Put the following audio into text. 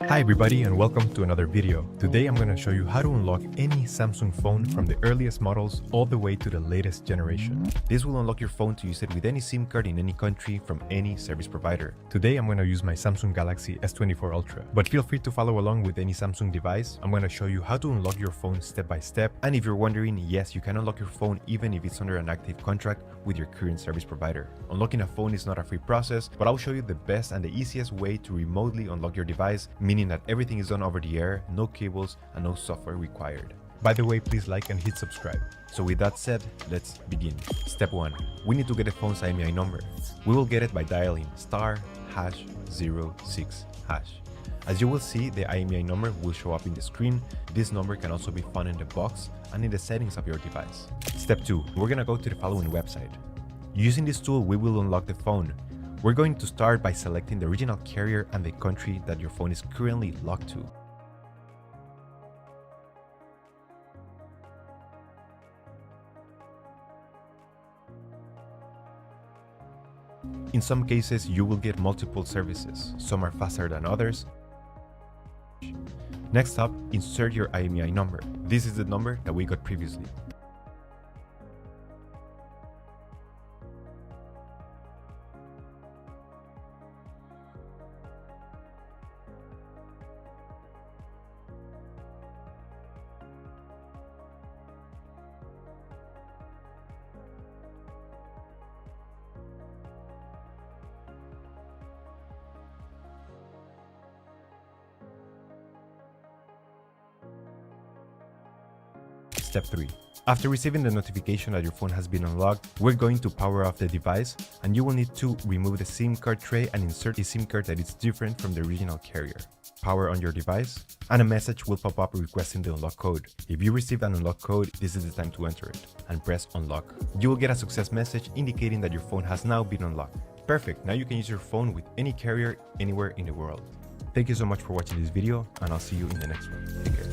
Hi everybody and welcome to another video. Today I'm going to show you how to unlock any Samsung phone from the earliest models all the way to the latest generation. This will unlock your phone to use it with any SIM card in any country from any service provider. Today I'm going to use my Samsung Galaxy S24 Ultra, but feel free to follow along with any Samsung device. I'm going to show you how to unlock your phone step by step, and if you're wondering, yes, you can unlock your phone even if it's under an active contract with your current service provider. Unlocking a phone is not a free process, but I'll show you the best and the easiest way to remotely unlock your device, meaning that everything is done over the air, no cables and no software required. By the way, please like and hit subscribe. So with that said, let's begin. Step 1. We need to get a phone's IMEI number. We will get it by dialing *#06#. As you will see, the IMEI number will show up in the screen. This number can also be found in the box and in the settings of your device. Step 2. We're gonna go to the following website. Using this tool, we will unlock the phone. We're going to start by selecting the original carrier and the country that your phone is currently locked to. In some cases, you will get multiple services. Some are faster than others. Next up, insert your IMEI number. This is the number that we got previously. Step 3. After receiving the notification that your phone has been unlocked, we're going to power off the device, and you will need to remove the SIM card tray and insert a SIM card that is different from the original carrier. Power on your device, and a message will pop up requesting the unlock code. If you received an unlock code, this is the time to enter it, and press unlock. You will get a success message indicating that your phone has now been unlocked. Perfect, now you can use your phone with any carrier anywhere in the world. Thank you so much for watching this video, and I'll see you in the next one. Take care.